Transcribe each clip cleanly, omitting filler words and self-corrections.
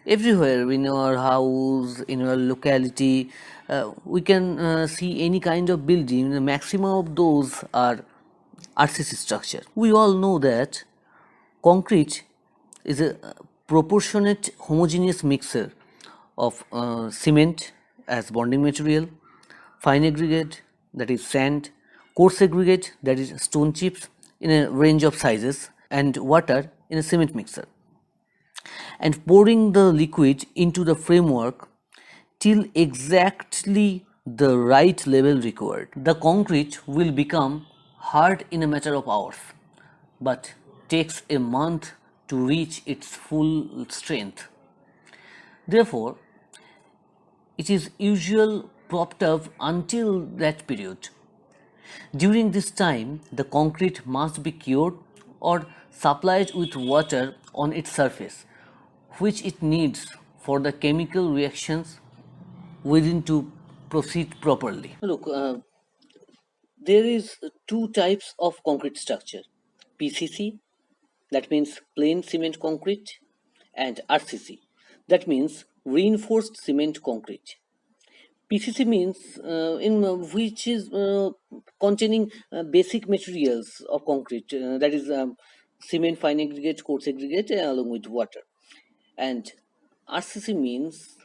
Everywhere in our house, in our locality, we can see any kind of building. The maximum of those are RCC structure. We all know that concrete is a proportionate homogeneous mixture of cement as bonding material, fine aggregate, that is sand, coarse aggregate, that is stone chips in a range of sizes, and water in a cement mixer, and pouring the liquid into the framework till exactly the right level required. The concrete will become hard in a matter of hours, but takes a month to reach its full strength. Therefore, it is usually propped up until that period. During this time, the concrete must be cured or supplied with water on its surface, which it needs for the chemical reactions within to proceed properly. Look, there is two types of concrete structure: PCC, that means plain cement concrete, and RCC, that means reinforced cement concrete. PCC means in which is containing basic materials of concrete, that is cement, fine aggregate, coarse aggregate, along with water. And RCC means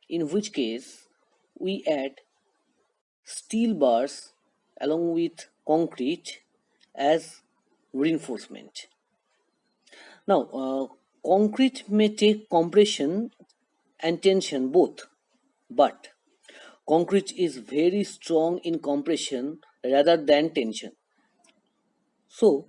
in which case we add steel bars along with concrete as reinforcement. Now, concrete may take compression and tension both, but concrete is very strong in compression rather than tension. So,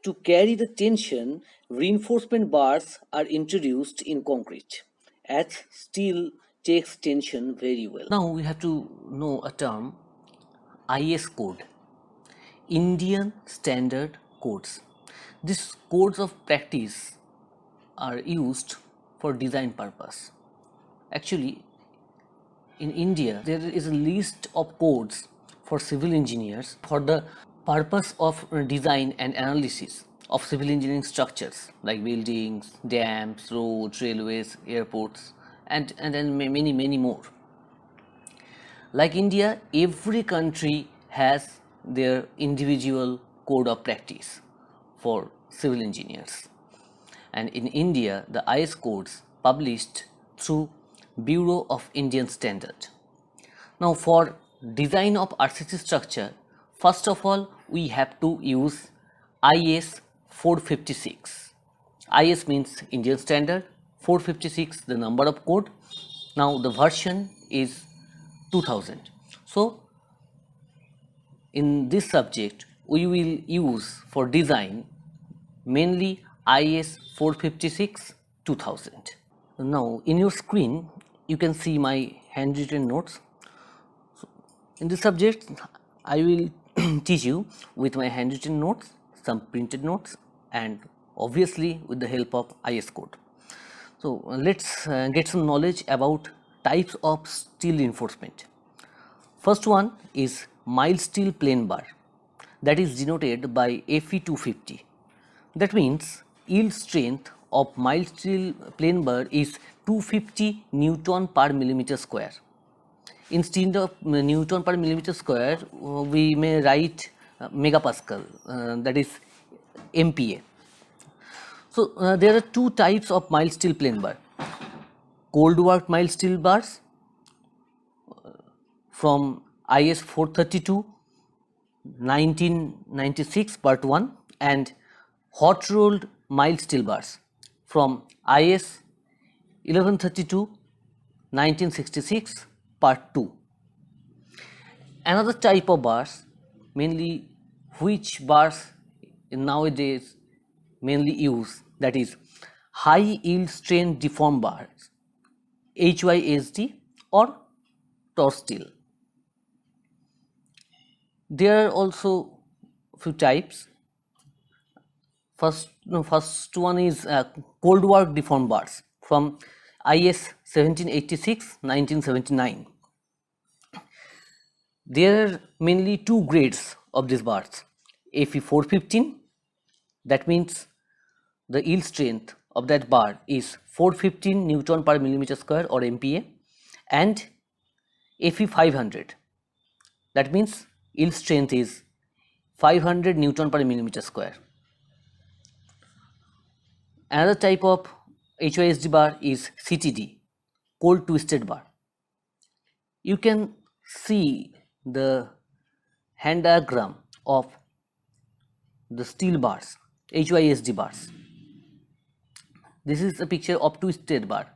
to carry the tension, reinforcement bars are introduced in concrete, as steel takes tension very well. Now we have to know a term: IS code, Indian Standard Codes. These codes of practice are used for design purpose. Actually, in India, there is a list of codes for civil engineers for the purpose of design and analysis of civil engineering structures like buildings, dams, roads, railways, airports, and then many, many more. Like India, every country has their individual code of practice for civil engineers. And in India, the IS codes published through Bureau of Indian Standard. Now, for design of RCC structure, first of all we have to use IS 456. IS means Indian Standard, 456 the number of code. Now the version is 2000. So in this subject we will use for design mainly IS 456 2000. Now in your screen you can see my handwritten notes. In this subject I will teach you with my handwritten notes, some printed notes, and obviously with the help of IS code. So let's get some knowledge about types of steel reinforcement. First one is mild steel plain bar, that is denoted by Fe250. That means yield strength of mild steel plain bar is 250 Newton per millimeter square. Instead of Newton per millimeter square, we may write megapascal, that is MPa. So there are two types of mild steel plain bar: cold work mild steel bars from IS 432 1996 part 1, and hot rolled mild steel bars from IS 1132 1966 part 2. Another type of bars, mainly which bars in nowadays mainly use, that is high yield strain deform bars, HYSD or torch steel. There are also few types. First one is cold work deform bars from IS 1786 1979. There are mainly two grades of these bars: Fe 415, that means the yield strength of that bar is 415 Newton per millimeter square or MPa and Fe 500. That means yield strength is 500 Newton per millimeter square. Another type of HYSD bar is CTD, cold twisted bar. You can see the hand diagram of the steel bars, HYSD bars. This is a picture of twisted bar.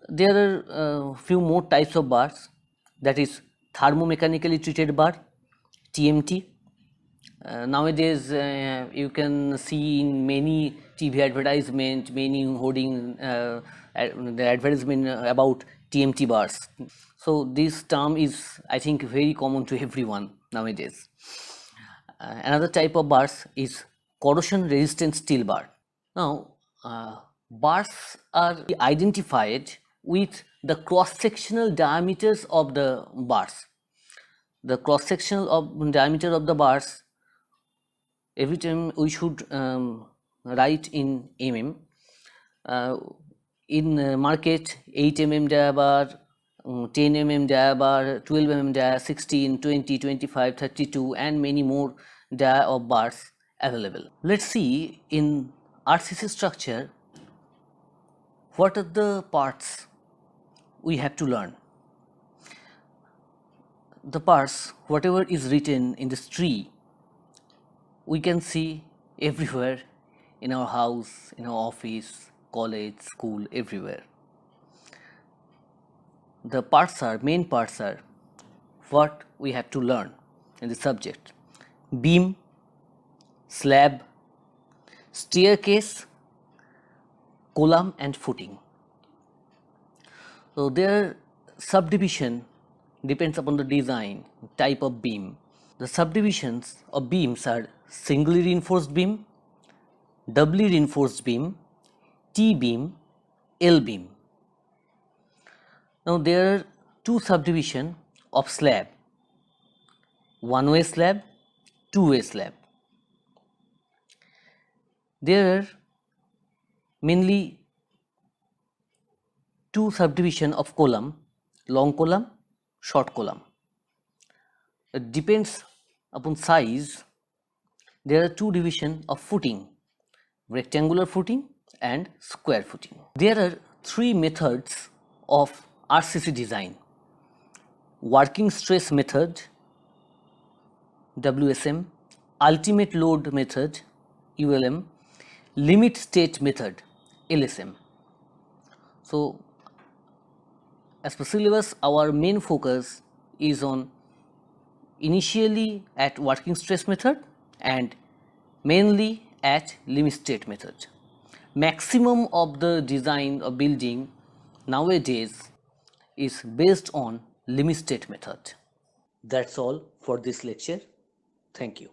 There are few more types of bars, that is thermomechanically treated bar, TMT. Nowadays you can see in many TV advertisement, many hoarding the advertisement about TMT bars. So this term is, I think, very common to everyone nowadays. Another type of bars is corrosion resistant steel bar. Now bars are identified with the cross sectional diameters of the bars. The cross sectional of diameter of the bars, every time we should write in mm. In market 8 mm dia bar, 10 mm dia bar, 12 mm dia, 16, 20, 25, 32 and many more dia of bars available. Let's see in RCC structure what are the parts we have to learn. The parts, whatever is written in this tree, we can see everywhere in our house, in our office, college, school, everywhere. The parts are, main parts are what we have to learn in the subject: beam, slab, staircase, column and footing. So their subdivision depends upon the design, type of beam. The subdivisions of beams are singly reinforced beam, doubly reinforced beam, T-beam, L-beam. Now there are two subdivision of slab, one-way slab, two-way slab. There are mainly two subdivision of column, long column, short column. It depends upon size. There are two division of footing, rectangular footing and square footing. There are three methods of RCC design: working stress method, WSM, ultimate load method, ULM, limit state method, LSM. So as per syllabus, our main focus is on initially at working stress method and mainly at limit state method. Maximum of the design of building nowadays is based on limit state method. That's all for this lecture. Thank you.